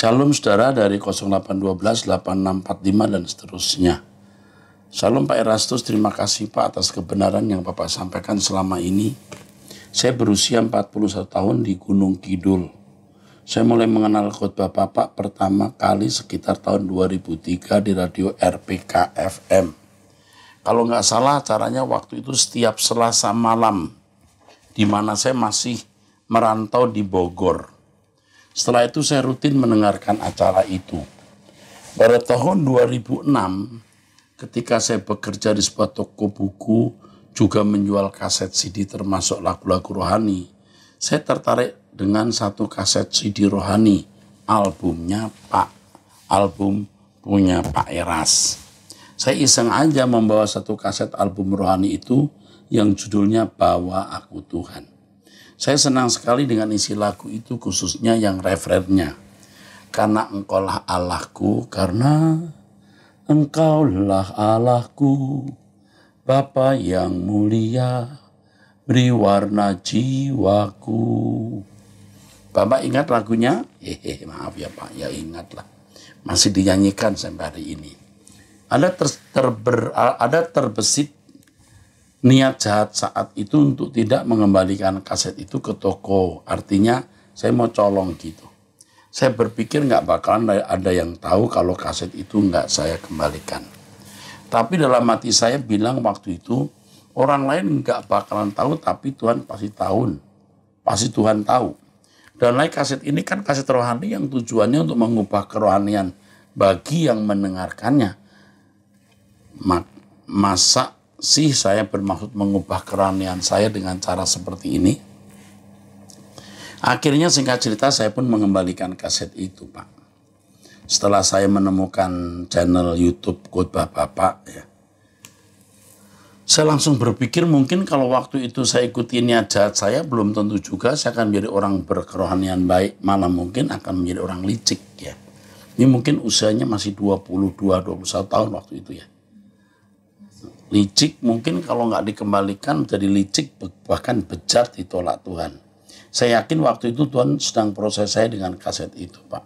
Shalom saudara dari 0812 8645 dan seterusnya. Shalom Pak Erastus, terima kasih Pak atas kebenaran yang Bapak sampaikan selama ini. Saya berusia 41 tahun di Gunung Kidul. Saya mulai mengenal khotbah Bapak pertama kali sekitar tahun 2003 di radio RPK FM. Kalau nggak salah acaranya waktu itu setiap Selasa malam, di mana saya masih merantau di Bogor. Setelah itu saya rutin mendengarkan acara itu. Pada tahun 2006, ketika saya bekerja di sebuah toko buku, juga menjual kaset CD termasuk lagu-lagu rohani, saya tertarik dengan satu kaset CD rohani, album punya Pak Eras. Saya iseng aja membawa satu kaset album rohani itu yang judulnya Bawa Aku Tuhan. Saya senang sekali dengan isi lagu itu, khususnya yang refrennya. Karena engkaulah Allahku, karena engkaulah Allahku, Bapa yang mulia, beri warna jiwaku. Bapak ingat lagunya? Maaf ya Pak, ya ingatlah. Masih dinyanyikan sampai hari ini. Ada terbesit niat jahat saat itu untuk tidak mengembalikan kaset itu ke toko. Artinya saya mau colong gitu. Saya berpikir nggak bakalan ada yang tahu kalau kaset itu nggak saya kembalikan. Tapi dalam hati saya bilang waktu itu, orang lain nggak bakalan tahu, tapi Tuhan pasti tahu. Pasti Tuhan tahu. Dan lagi kaset ini kan kaset rohani yang tujuannya untuk mengubah kerohanian bagi yang mendengarkannya. Masa sih saya bermaksud mengubah kerohanian saya dengan cara seperti ini? Akhirnya singkat cerita saya pun mengembalikan kaset itu Pak. Setelah saya menemukan channel YouTube khotbah Bapak ya, saya langsung berpikir mungkin kalau waktu itu saya ikuti niat jahat saya, belum tentu juga saya akan menjadi orang berkerohanian baik, malah mungkin akan menjadi orang licik ya. Ini mungkin usianya masih 22-21 tahun waktu itu ya. Licik mungkin kalau nggak dikembalikan menjadi licik, bahkan bejat ditolak Tuhan. Saya yakin waktu itu Tuhan sedang proses saya dengan kaset itu Pak.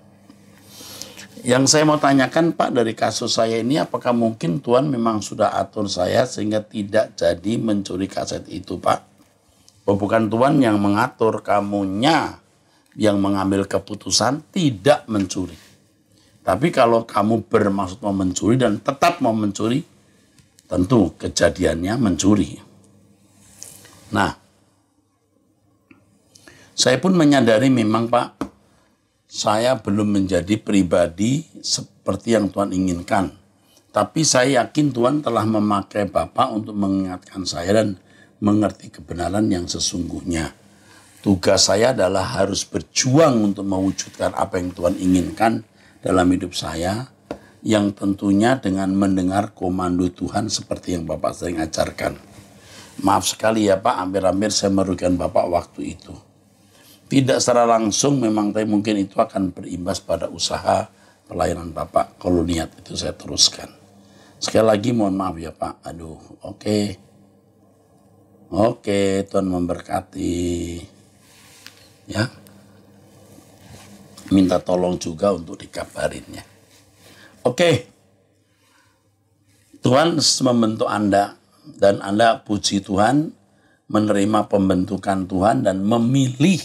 Yang saya mau tanyakan Pak dari kasus saya ini, apakah mungkin Tuhan memang sudah atur saya sehingga tidak jadi mencuri kaset itu Pak? Oh, bukan Tuhan yang mengatur, kamunya yang mengambil keputusan tidak mencuri. Tapi kalau kamu bermaksud mau mencuri dan tetap mau mencuri, tentu kejadiannya mencuri. Nah, saya pun menyadari memang Pak, saya belum menjadi pribadi seperti yang Tuhan inginkan. Tapi saya yakin Tuhan telah memakai Bapak untuk mengingatkan saya dan mengerti kebenaran yang sesungguhnya. Tugas saya adalah harus berjuang untuk mewujudkan apa yang Tuhan inginkan dalam hidup saya, yang tentunya dengan mendengar komando Tuhan seperti yang Bapak sering ajarkan. Maaf sekali ya Pak, hampir-hampir saya merugikan Bapak waktu itu. Tidak secara langsung memang, tapi mungkin itu akan berimbas pada usaha pelayanan Bapak. Kalau niat itu saya teruskan. Sekali lagi mohon maaf ya Pak. Aduh, oke, Tuhan memberkati. Ya, minta tolong juga untuk dikabarin ya. Oke, Tuhan membentuk Anda dan Anda puji Tuhan, menerima pembentukan Tuhan dan memilih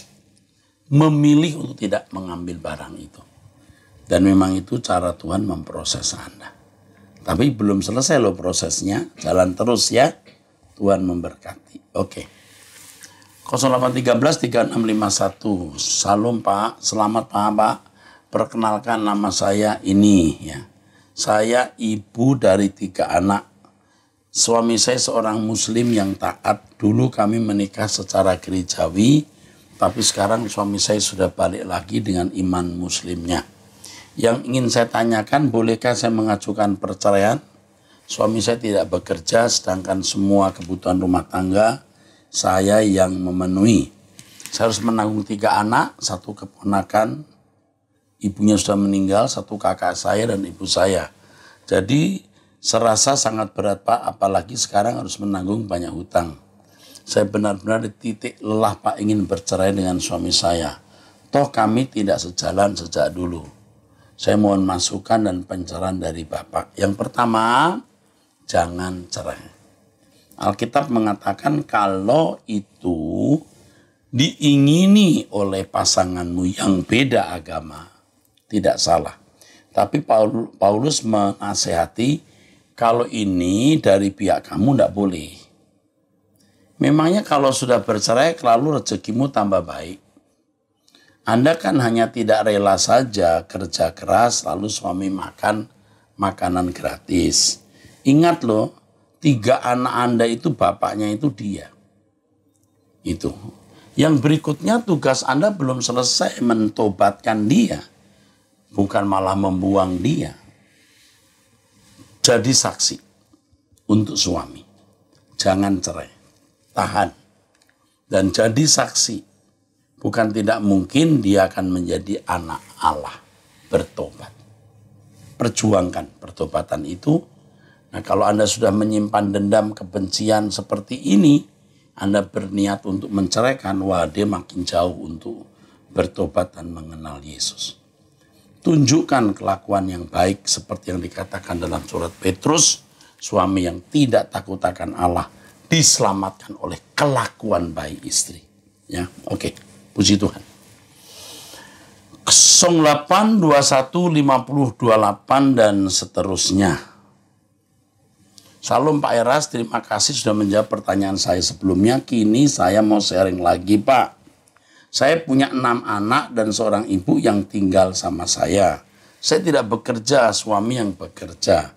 untuk tidak mengambil barang itu. Dan memang itu cara Tuhan memproses Anda. Tapi belum selesai loh prosesnya, jalan terus ya. Tuhan memberkati. Oke. 0813 3651. Salam Pak, selamat Pak. Perkenalkan nama saya ini ya. Saya ibu dari 3 anak. Suami saya seorang muslim yang taat. Dulu kami menikah secara gerejawi, tapi sekarang suami saya sudah balik lagi dengan iman muslimnya. Yang ingin saya tanyakan, bolehkah saya mengajukan perceraian? Suami saya tidak bekerja, sedangkan semua kebutuhan rumah tangga saya yang memenuhi. Saya harus menanggung 3 anak, 1 keponakan, ibunya sudah meninggal, 1 kakak saya dan ibu saya. Jadi serasa sangat berat Pak, apalagi sekarang harus menanggung banyak hutang. Saya benar-benar di titik lelah Pak, ingin bercerai dengan suami saya. Toh kami tidak sejalan sejak dulu. Saya mohon masukan dan pencerahan dari Bapak. Yang pertama, jangan cerai. Alkitab mengatakan kalau itu diingini oleh pasanganmu yang beda agama, tidak salah. Tapi Paulus menasehati, kalau ini dari pihak kamu tidak boleh. Memangnya kalau sudah bercerai, lalu rezekimu tambah baik. Anda kan hanya tidak rela saja kerja keras, lalu suami makan makanan gratis. Ingat loh, 3 anak Anda itu bapaknya itu dia. Itu. Yang berikutnya tugas Anda belum selesai mentobatkan dia. Bukan malah membuang dia. Jadi saksi untuk suami. Jangan cerai. Tahan. Dan jadi saksi. Bukan tidak mungkin dia akan menjadi anak Allah. Bertobat. Perjuangkan pertobatan itu. Nah, kalau Anda sudah menyimpan dendam kebencian seperti ini, Anda berniat untuk menceraikan, wah dia makin jauh untuk bertobat dan mengenal Yesus. Tunjukkan kelakuan yang baik seperti yang dikatakan dalam surat Petrus, suami yang tidak takut akan Allah diselamatkan oleh kelakuan baik istri. Ya, oke. Puji Tuhan. 08 21 50 28 dan seterusnya. Salam Pak Eras, terima kasih sudah menjawab pertanyaan saya sebelumnya. Kini saya mau sharing lagi Pak. Saya punya 6 anak dan seorang ibu yang tinggal sama saya. Saya tidak bekerja, suami yang bekerja.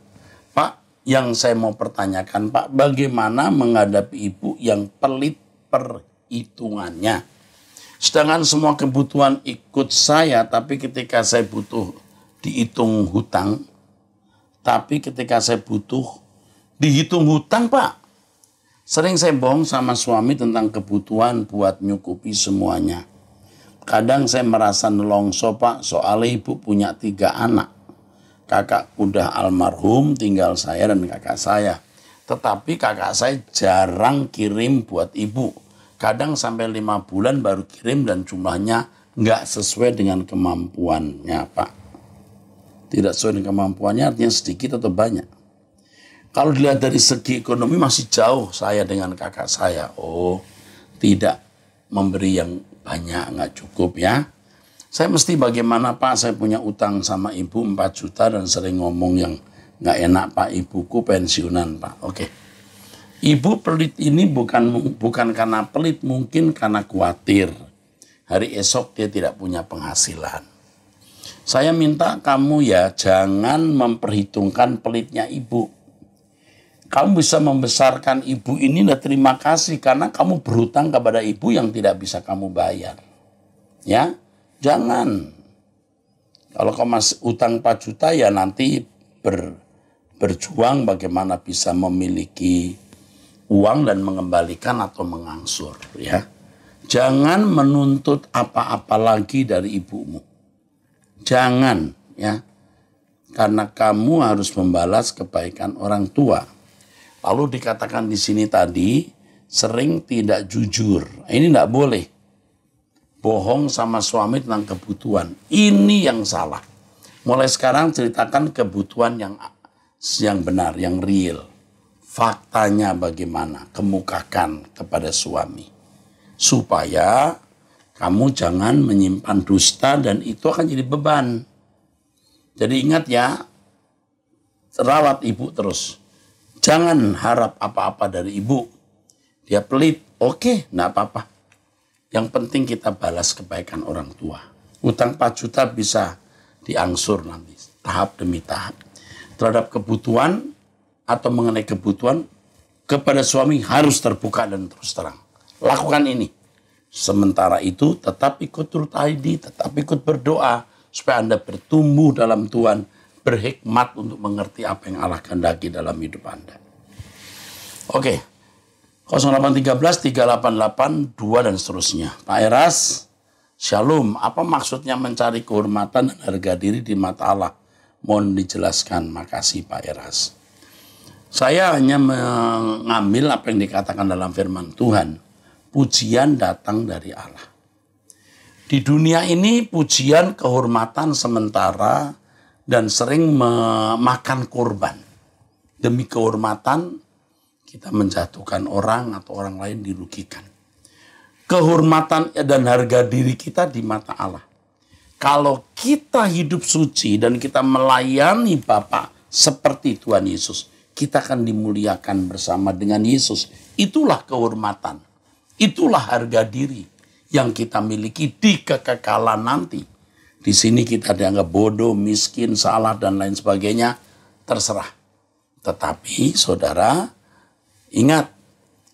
Pak, yang saya mau pertanyakan Pak, bagaimana menghadapi ibu yang pelit perhitungannya? Sedangkan semua kebutuhan ikut saya, tapi ketika saya butuh dihitung hutang, tapi ketika saya butuh dihitung hutang Pak. Sering saya bohong sama suami tentang kebutuhan buat nyukupi semuanya. Kadang saya merasa nelongso Pak, soalnya ibu punya 3 anak. Kakak udah almarhum, tinggal saya dan kakak saya. Tetapi kakak saya jarang kirim buat ibu. Kadang sampai 5 bulan baru kirim dan jumlahnya nggak sesuai dengan kemampuannya Pak. Tidak sesuai dengan kemampuannya artinya sedikit atau banyak. Kalau dilihat dari segi ekonomi masih jauh saya dengan kakak saya. Oh, tidak memberi yang banyak, nggak cukup ya. Saya mesti bagaimana Pak, saya punya utang sama ibu 4 juta dan sering ngomong yang nggak enak Pak, ibuku pensiunan Pak. Oke. Ibu pelit ini bukan karena pelit, mungkin karena khawatir. Hari esok dia tidak punya penghasilan. Saya minta kamu ya jangan memperhitungkan pelitnya ibu. Kamu bisa membesarkan ibu ini dan terima kasih karena kamu berhutang kepada ibu yang tidak bisa kamu bayar. Ya, jangan. Kalau kamu masih utang 4 juta ya nanti berjuang bagaimana bisa memiliki uang dan mengembalikan atau mengangsur ya. Jangan menuntut apa-apa lagi dari ibumu. Jangan ya. Karena kamu harus membalas kebaikan orang tua. Lalu dikatakan di sini tadi sering tidak jujur. Ini tidak boleh. Bohong sama suami tentang kebutuhan. Ini yang salah. Mulai sekarang ceritakan kebutuhan yang benar, yang real. Faktanya bagaimana, kemukakan kepada suami. Supaya kamu jangan menyimpan dusta dan itu akan jadi beban. Jadi ingat ya, rawat ibu terus. Jangan harap apa-apa dari ibu. Dia pelit, oke, enggak apa-apa. Yang penting kita balas kebaikan orang tua. Utang 4 juta bisa diangsur nanti, tahap demi tahap. Terhadap kebutuhan, atau mengenai kebutuhan kepada suami harus terbuka dan terus terang. Lakukan ini. Sementara itu tetap ikut Truth ID, tetap ikut berdoa supaya Anda bertumbuh dalam Tuhan, berhikmat untuk mengerti apa yang Allah kehendaki dalam hidup Anda. Oke. 0813 388 2 dan seterusnya. Pak Eras, Shalom, apa maksudnya mencari kehormatan dan harga diri di mata Allah? Mohon dijelaskan. Makasih Pak Eras. Saya hanya mengambil apa yang dikatakan dalam firman Tuhan. Pujian datang dari Allah. Di dunia ini pujian kehormatan sementara dan sering memakan korban. Demi kehormatan kita menjatuhkan orang atau orang lain dirugikan. Kehormatan dan harga diri kita di mata Allah. Kalau kita hidup suci dan kita melayani Bapa seperti Tuhan Yesus, kita akan dimuliakan bersama dengan Yesus. Itulah kehormatan. Itulah harga diri yang kita miliki di kekekalan nanti. Di sini kita dianggap bodoh, miskin, salah, dan lain sebagainya. Terserah. Tetapi saudara, ingat,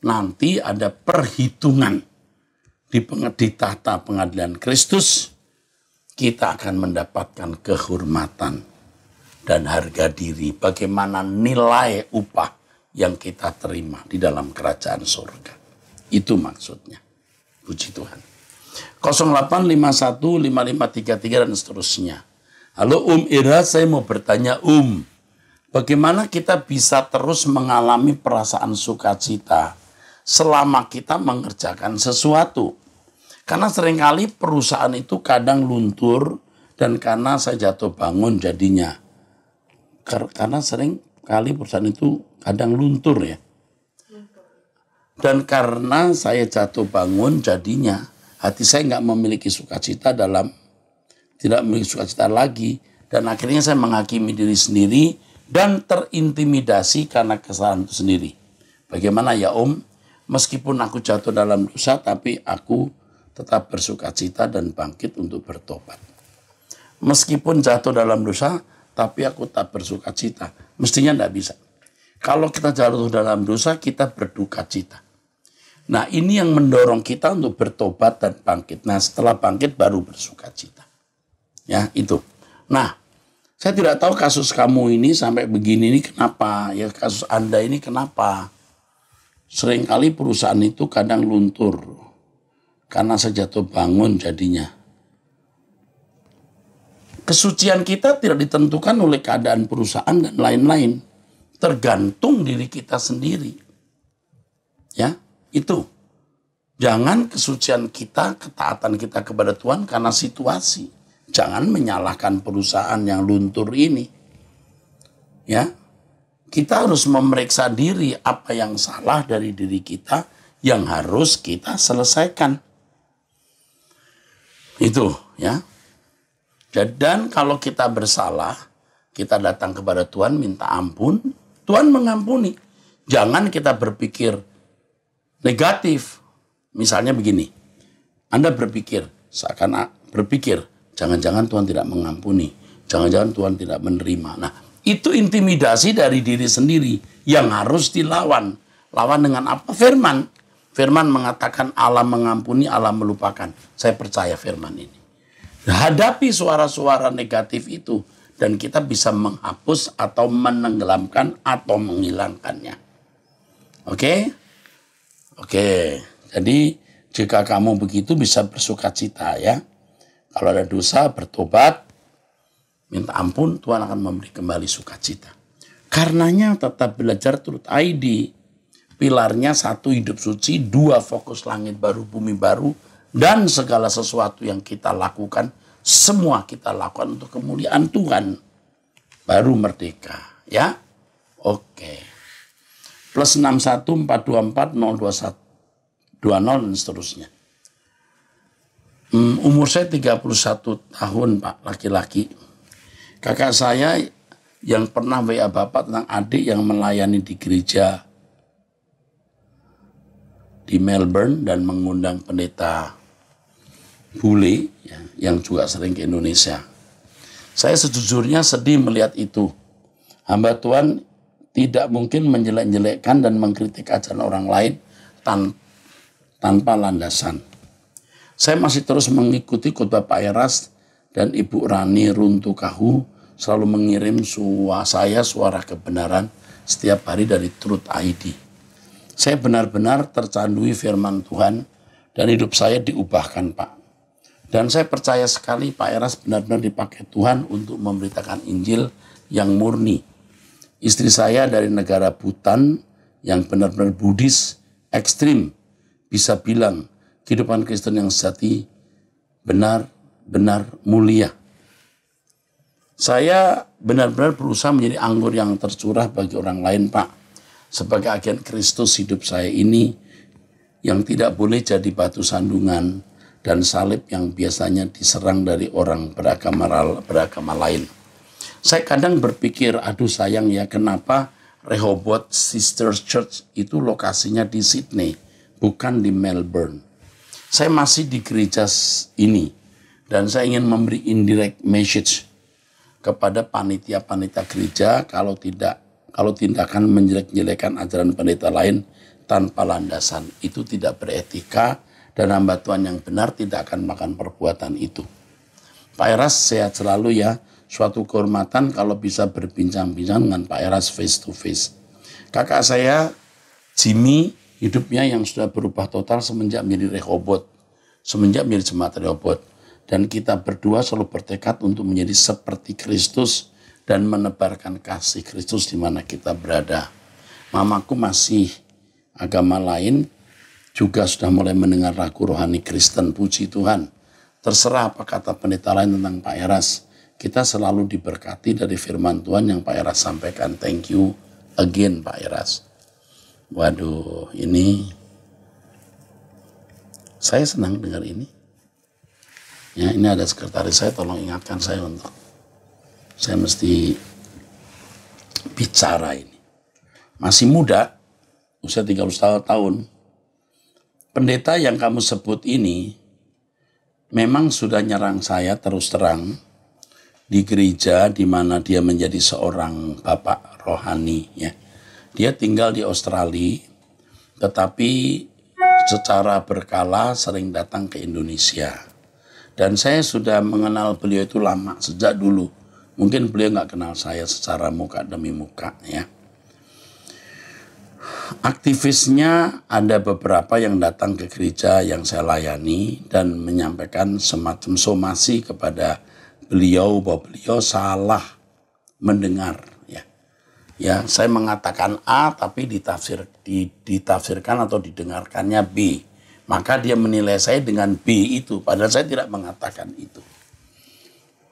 nanti ada perhitungan di tahta pengadilan Kristus. Kita akan mendapatkan kehormatan dan harga diri. Bagaimana nilai upah yang kita terima di dalam kerajaan surga. Itu maksudnya. Puji Tuhan. 08515533 dan seterusnya. Halo Ira, saya mau bertanya bagaimana kita bisa terus mengalami perasaan sukacita selama kita mengerjakan sesuatu? Karena seringkali perusahaan itu kadang luntur dan karena saya jatuh bangun jadinya. Karena seringkali perusahaan itu kadang luntur ya. Dan karena saya jatuh bangun jadinya hati saya nggak memiliki sukacita tidak memiliki sukacita lagi. Dan akhirnya saya menghakimi diri sendiri dan terintimidasi karena kesalahan itu sendiri. Bagaimana ya meskipun aku jatuh dalam dosa tapi aku tetap bersukacita dan bangkit untuk bertobat. Meskipun jatuh dalam dosa tapi aku tetap bersukacita. Mestinya tidak bisa. Kalau kita jatuh dalam dosa kita berduka cita. Nah ini yang mendorong kita untuk bertobat dan bangkit. Nah setelah bangkit baru bersukacita. Ya itu. Nah saya tidak tahu kasus kamu ini sampai begini ini kenapa. Ya kasus Anda ini kenapa. Seringkali perusahaan itu kadang luntur. Karena saya jatuh bangun jadinya. Kesucian kita tidak ditentukan oleh keadaan perusahaan dan lain-lain. Tergantung diri kita sendiri. Ya. Itu, jangan kesucian kita, ketaatan kita kepada Tuhan karena situasi. Jangan menyalahkan perusahaan yang luntur ini. Ya, kita harus memeriksa diri apa yang salah dari diri kita yang harus kita selesaikan. Itu, ya. Dan kalau kita bersalah, kita datang kepada Tuhan minta ampun, Tuhan mengampuni. Jangan kita berpikir negatif. Misalnya begini, Anda berpikir, jangan-jangan Tuhan tidak mengampuni, jangan-jangan Tuhan tidak menerima. Nah, itu intimidasi dari diri sendiri yang harus dilawan. Lawan dengan apa? Firman. Firman mengatakan Allah mengampuni, Allah melupakan. Saya percaya firman ini. Hadapi suara-suara negatif itu dan kita bisa menghapus atau menenggelamkan atau menghilangkannya. Oke? Oke, jadi jika kamu begitu bisa bersukacita ya. Kalau ada dosa bertobat, minta ampun, Tuhan akan memberi kembali sukacita. Karenanya tetap belajar Truth ID. Pilarnya 1 hidup suci, 2 fokus langit baru, bumi baru, dan segala sesuatu yang kita lakukan, semua kita lakukan untuk kemuliaan Tuhan. Baru merdeka, ya. Oke. Plus 614240220 dan seterusnya. Umur saya 31 tahun Pak, laki-laki. Kakak saya yang pernah WA Bapak tentang adik yang melayani di gereja di Melbourne dan mengundang pendeta bule ya, yang juga sering ke Indonesia. Saya sejujurnya sedih melihat itu. Hamba Tuhan tidak mungkin menjelek-jelekkan dan mengkritik ajaran orang lain tanpa landasan. Saya masih terus mengikuti khotbah Pak Eras dan Ibu Rani Runtukahu selalu mengirim suara kebenaran setiap hari dari Truth ID. Saya benar-benar tercandui firman Tuhan dan hidup saya diubahkan Pak. Dan saya percaya sekali Pak Eras benar-benar dipakai Tuhan untuk memberitakan Injil yang murni. Istri saya dari negara Bhutan yang benar-benar Buddhis ekstrim bisa bilang kehidupan Kristen yang sejati benar-benar mulia. Saya benar-benar berusaha menjadi anggur yang tercurah bagi orang lain, Pak. Sebagai agen Kristus, hidup saya ini yang tidak boleh jadi batu sandungan dan salib yang biasanya diserang dari orang beragama lain. Saya kadang berpikir, aduh sayang ya, kenapa Rehoboth Sisters Church itu lokasinya di Sydney, bukan di Melbourne. Saya masih di gereja ini, dan saya ingin memberi indirect message kepada panitia-panitia gereja kalau tindakan menjelek-jelekan ajaran pendeta lain tanpa landasan itu tidak beretika, dan hamba Tuhan yang benar tidak akan makan perbuatan itu. Pak Eras sehat selalu ya. Suatu kehormatan kalau bisa berbincang-bincang dengan Pak Eras face to face. Kakak saya Jimmy hidupnya yang sudah berubah total semenjak menjadi Rehoboth, semenjak menjadi jemaat Rehoboth. Dan kita berdua selalu bertekad untuk menjadi seperti Kristus dan menebarkan kasih Kristus di mana kita berada. Mamaku masih agama lain, juga sudah mulai mendengar lagu rohani Kristen, puji Tuhan. Terserah apa kata pendeta lain tentang Pak Eras. Kita selalu diberkati dari firman Tuhan yang Pak Eras sampaikan. Thank you again Pak Eras. Waduh, ini saya senang dengar ini. Ya, ini ada sekretaris saya, tolong ingatkan saya untuk saya mesti bicara ini. Masih muda, usia 30 tahun. Pendeta yang kamu sebut ini memang sudah nyerang saya terus terang di gereja di mana dia menjadi seorang bapak rohani ya. Dia tinggal di Australia, tetapi secara berkala sering datang ke Indonesia. Dan saya sudah mengenal beliau itu lama, sejak dulu. Mungkin beliau nggak kenal saya secara muka demi muka ya. Aktivisnya ada beberapa yang datang ke gereja yang saya layani dan menyampaikan semacam somasi kepada beliau bahwa beliau salah mendengar ya. Ya, saya mengatakan A tapi ditafsirkan atau didengarkannya B. Maka dia menilai saya dengan B itu, padahal saya tidak mengatakan itu.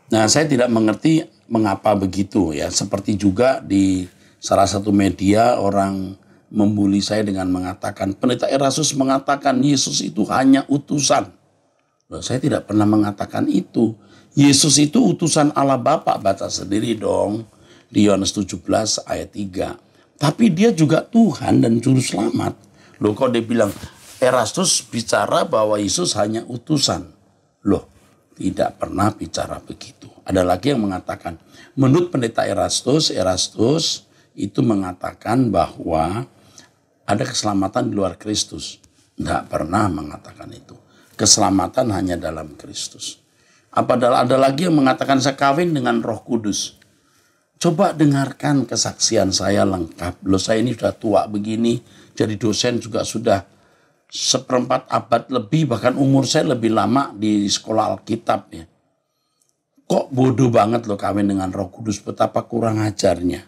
Nah, saya tidak mengerti mengapa begitu ya. Seperti juga di salah satu media orang membuli saya dengan mengatakan pendeta Erastus mengatakan Yesus itu hanya utusan. Loh, saya tidak pernah mengatakan itu. Yesus itu utusan Allah Bapa, baca sendiri dong di Yohanes 17 ayat 3. Tapi dia juga Tuhan dan juru selamat. Loh, kok dia bilang Erastus bicara bahwa Yesus hanya utusan. Loh, tidak pernah bicara begitu. Ada lagi yang mengatakan, menurut pendeta Erastus itu mengatakan bahwa ada keselamatan di luar Kristus. Tidak pernah mengatakan itu. Keselamatan hanya dalam Kristus. Ada lagi yang mengatakan saya kawin dengan Roh Kudus. Coba dengarkan kesaksian saya lengkap. Loh, saya ini sudah tua begini, jadi dosen juga sudah 1/4 abad lebih, bahkan umur saya lebih lama di sekolah Alkitab ya. Kok bodoh banget loh kawin dengan Roh Kudus, betapa kurang ajarnya.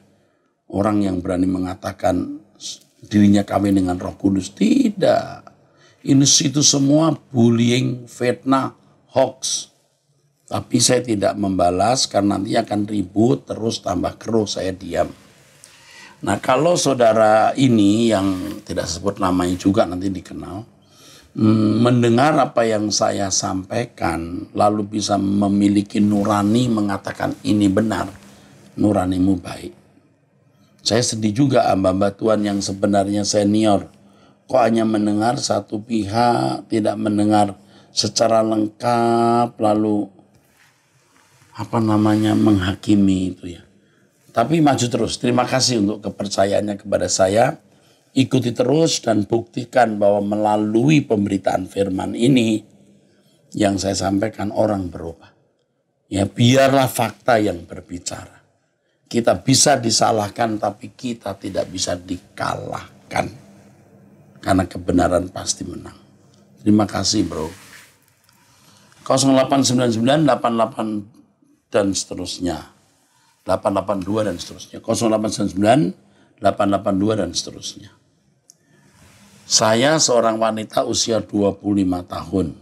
Orang yang berani mengatakan dirinya kawin dengan Roh Kudus. Tidak. Itu semua bullying, fitnah, hoax. Tapi saya tidak membalas karena nanti akan ribut terus tambah keruh, saya diam. Nah, kalau saudara ini yang tidak sebut namanya juga nanti dikenal, mendengar apa yang saya sampaikan lalu bisa memiliki nurani mengatakan ini benar, nuranimu baik. Saya sedih juga hamba Tuhan yang sebenarnya senior. Kok hanya mendengar satu pihak, tidak mendengar secara lengkap, lalu menghakimi itu ya. Tapi maju terus. Terima kasih untuk kepercayaannya kepada saya. Ikuti terus dan buktikan bahwa melalui pemberitaan firman ini yang saya sampaikan orang berubah. Ya, biarlah fakta yang berbicara. Kita bisa disalahkan tapi kita tidak bisa dikalahkan. Karena kebenaran pasti menang. Terima kasih bro. 0899 88 dan seterusnya. 882 dan seterusnya. 0899 882 dan seterusnya. Saya seorang wanita usia 25 tahun.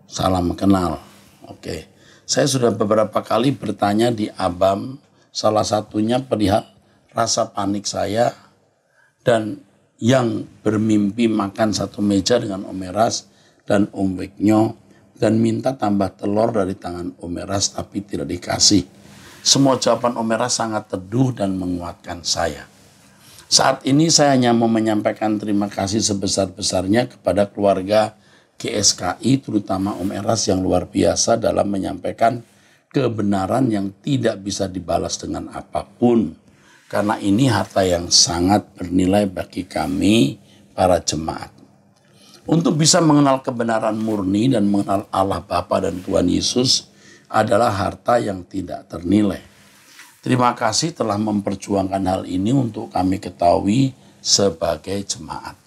Salam kenal. Oke. Saya sudah beberapa kali bertanya di ABAM, salah satunya perihal rasa panik saya dan yang bermimpi makan satu meja dengan Om Eras dan Om Weknyo dan minta tambah telur dari tangan Om Eras tapi tidak dikasih. Semua jawaban Om Eras sangat teduh dan menguatkan saya. Saat ini saya hanya mau menyampaikan terima kasih sebesar-besarnya kepada keluarga GSKI, terutama Om Eras yang luar biasa dalam menyampaikan kebenaran yang tidak bisa dibalas dengan apapun. Karena ini harta yang sangat bernilai bagi kami, para jemaat. Untuk bisa mengenal kebenaran murni dan mengenal Allah Bapa dan Tuhan Yesus adalah harta yang tidak ternilai. Terima kasih telah memperjuangkan hal ini untuk kami ketahui sebagai jemaat.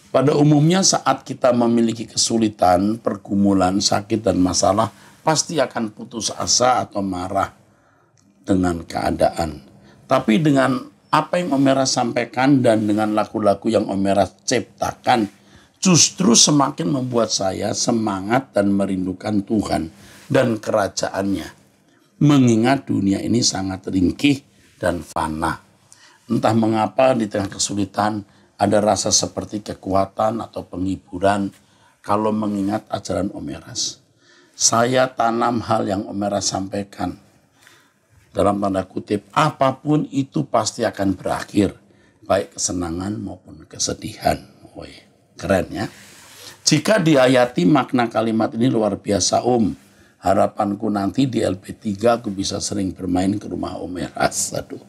Pada umumnya saat kita memiliki kesulitan, pergumulan, sakit, dan masalah, pasti akan putus asa atau marah dengan keadaan. Tapi dengan apa yang Om Eras sampaikan dan dengan lagu-lagu yang Om Eras ciptakan, justru semakin membuat saya semangat dan merindukan Tuhan dan kerajaannya. Mengingat dunia ini sangat ringkih dan fana. Entah mengapa di tengah kesulitan, ada rasa seperti kekuatan atau penghiburan kalau mengingat ajaran Om Eras. Saya tanam hal yang Om Eras sampaikan. Dalam tanda kutip, apapun itu pasti akan berakhir. Baik kesenangan maupun kesedihan. Woi, keren ya. Jika dihayati makna kalimat ini luar biasa Om. Harapanku nanti di LP3 aku bisa sering bermain ke rumah Om Eras. Aduh,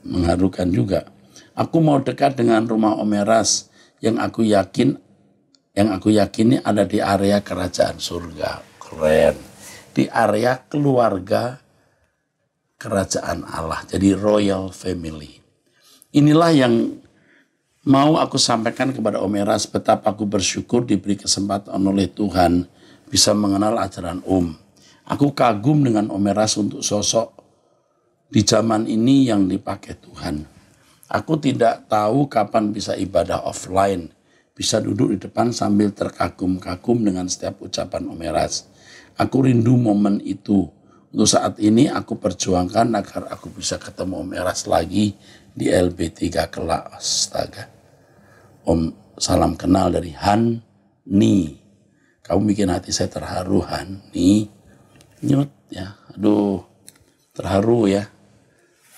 mengharukan juga. Aku mau dekat dengan rumah Om Eras yang aku yakini ada di area kerajaan surga. Keren. Di area keluarga kerajaan Allah. Jadi royal family. Inilah yang mau aku sampaikan kepada Om Eras, betapa aku bersyukur diberi kesempatan oleh Tuhan bisa mengenal ajaran Om. Aku kagum dengan Om Eras untuk sosok di zaman ini yang dipakai Tuhan. Aku tidak tahu kapan bisa ibadah offline, bisa duduk di depan sambil terkagum-kagum dengan setiap ucapan Om Eras. Aku rindu momen itu. Untuk saat ini aku perjuangkan agar aku bisa ketemu Om Eras lagi di LB3 kelak. Astaga. Om, salam kenal dari Hani. Kamu bikin hati saya terharu, Hani. Nyut ya, aduh, terharu ya.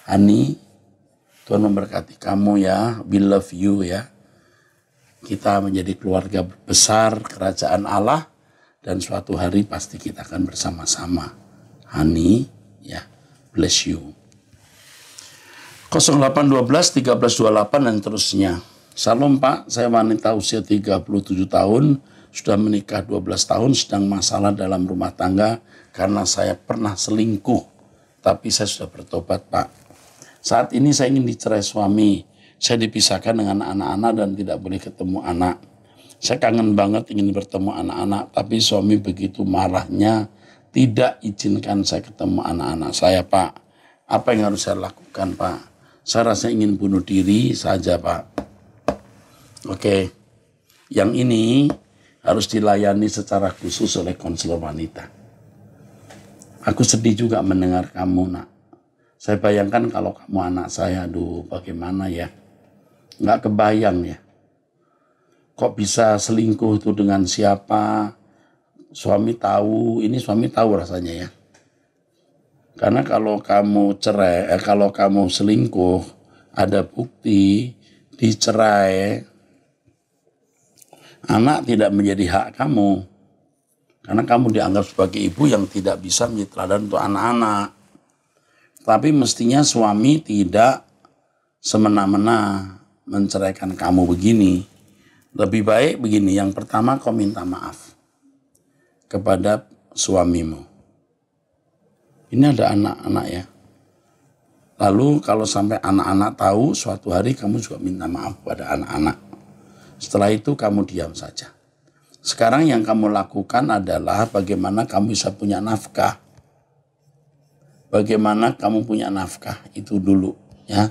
Hani, Tuhan memberkati kamu ya, we love you ya. Kita menjadi keluarga besar kerajaan Allah dan suatu hari pasti kita akan bersama-sama. Hani, ya, bless you. 0812 1328 dan terusnya. Salam Pak, saya wanita usia 37 tahun, sudah menikah 12 tahun, sedang masalah dalam rumah tangga karena saya pernah selingkuh. Tapi saya sudah bertobat Pak. Saat ini saya ingin dicerai suami. Saya dipisahkan dengan anak-anak dan tidak boleh ketemu anak. Saya kangen banget ingin bertemu anak-anak, tapi suami begitu marahnya tidak izinkan saya ketemu anak-anak saya Pak. Apa yang harus saya lakukan Pak? Saya rasa ingin bunuh diri saja Pak. Oke, yang ini harus dilayani secara khusus oleh konselor wanita. Aku sedih juga mendengar kamu nak. Saya bayangkan kalau kamu anak saya, aduh bagaimana ya. Nggak kebayang ya. Kok bisa selingkuh itu dengan siapa? Suami tahu, ini suami tahu rasanya ya. Karena kalau kamu cerai, kalau kamu selingkuh, ada bukti, dicerai, anak tidak menjadi hak kamu. Karena kamu dianggap sebagai ibu yang tidak bisa menjadi teladan untuk anak-anak. Tapi mestinya suami tidak semena-mena menceraikan kamu begini. Lebih baik begini, yang pertama kau minta maaf kepada suamimu. Ini ada anak-anak ya. Lalu kalau sampai anak-anak tahu, suatu hari kamu juga minta maaf pada anak-anak. Setelah itu kamu diam saja. Sekarang yang kamu lakukan adalah bagaimana kamu bisa punya nafkah. Bagaimana kamu punya nafkah, itu dulu ya.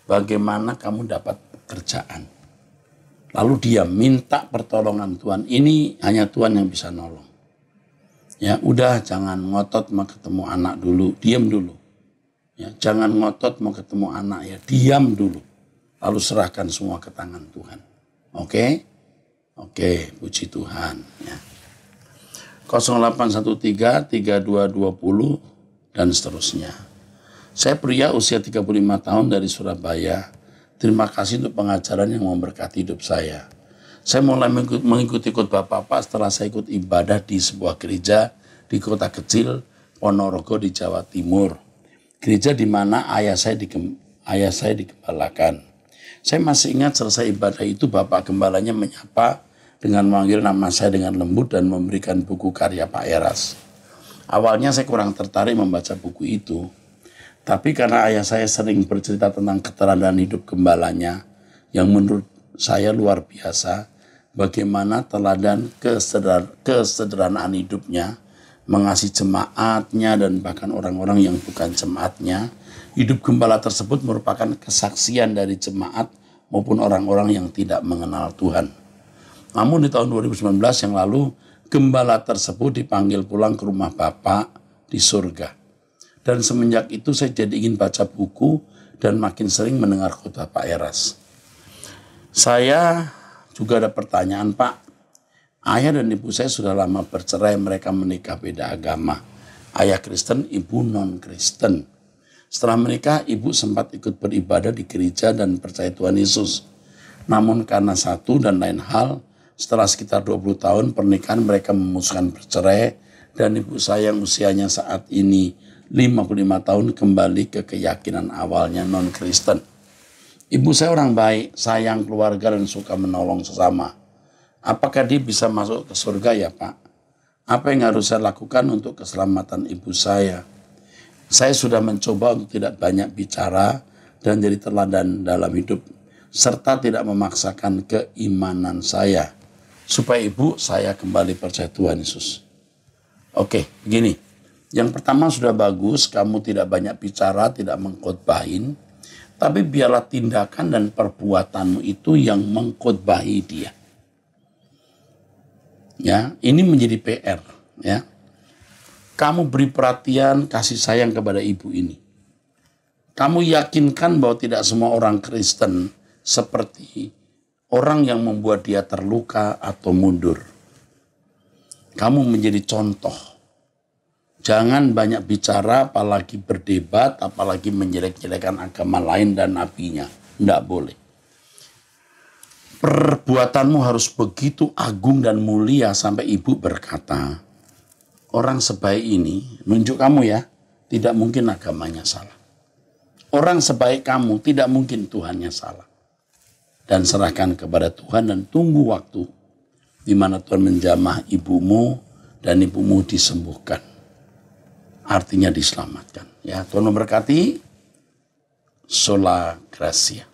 Bagaimana kamu dapat pekerjaan. Lalu dia minta pertolongan Tuhan. Ini hanya Tuhan yang bisa nolong. Ya, udah jangan ngotot mau ketemu anak dulu, diam dulu. Ya, jangan ngotot mau ketemu anak ya, diam dulu. Lalu serahkan semua ke tangan Tuhan. Oke? Oke, puji Tuhan ya. 0813 3220 dan seterusnya. Saya pria usia 35 tahun dari Surabaya. Terima kasih untuk pengajaran yang memberkati hidup saya. Saya mulai mengikuti khotbah Bapak setelah saya ikut ibadah di sebuah gereja di kota kecil Ponorogo di Jawa Timur. Gereja di mana ayah saya digembalakan. Saya masih ingat selesai ibadah itu Bapak Gembalanya menyapa dengan memanggil nama saya dengan lembut dan memberikan buku karya Pak Eras. Awalnya saya kurang tertarik membaca buku itu. Tapi karena ayah saya sering bercerita tentang keteladanan hidup gembalanya yang menurut saya luar biasa, bagaimana teladan kesederhanaan hidupnya, mengasihi jemaatnya dan bahkan orang-orang yang bukan jemaatnya. Hidup gembala tersebut merupakan kesaksian dari jemaat maupun orang-orang yang tidak mengenal Tuhan. Namun di tahun 2019 yang lalu, gembala tersebut dipanggil pulang ke rumah Bapak di surga. Dan semenjak itu saya jadi ingin baca buku dan makin sering mendengar khotbah Pak Eras. Saya juga ada pertanyaan, Pak. Ayah dan ibu saya sudah lama bercerai, mereka menikah beda agama. Ayah Kristen, ibu non-Kristen. Setelah menikah, ibu sempat ikut beribadah di gereja dan percaya Tuhan Yesus. Namun karena satu dan lain hal, setelah sekitar 20 tahun pernikahan mereka memutuskan bercerai dan ibu saya yang usianya saat ini 55 tahun kembali ke keyakinan awalnya non-Kristen. Ibu saya orang baik, sayang keluarga dan suka menolong sesama. Apakah dia bisa masuk ke surga ya Pak? Apa yang harus saya lakukan untuk keselamatan ibu saya? Saya sudah mencoba untuk tidak banyak bicara dan jadi teladan dalam hidup, serta tidak memaksakan keimanan saya, supaya ibu saya kembali percaya Tuhan Yesus. Oke, begini. Yang pertama sudah bagus, kamu tidak banyak bicara, tidak mengkhotbahin, tapi biarlah tindakan dan perbuatanmu itu yang mengkhotbahi dia. Ya, ini menjadi PR, ya. Kamu beri perhatian, kasih sayang kepada ibu ini. Kamu yakinkan bahwa tidak semua orang Kristen seperti orang yang membuat dia terluka atau mundur. Kamu menjadi contoh. Jangan banyak bicara, apalagi berdebat, apalagi menjelek-jelekan agama lain dan nabinya. Tidak boleh. Perbuatanmu harus begitu agung dan mulia sampai ibu berkata, orang sebaik ini, nunjuk kamu ya, tidak mungkin agamanya salah. Orang sebaik kamu, tidak mungkin Tuhannya salah. Dan serahkan kepada Tuhan dan tunggu waktu di mana Tuhan menjamah ibumu dan ibumu disembuhkan. Artinya diselamatkan. Ya, Tuhan memberkati. Sola Gracia.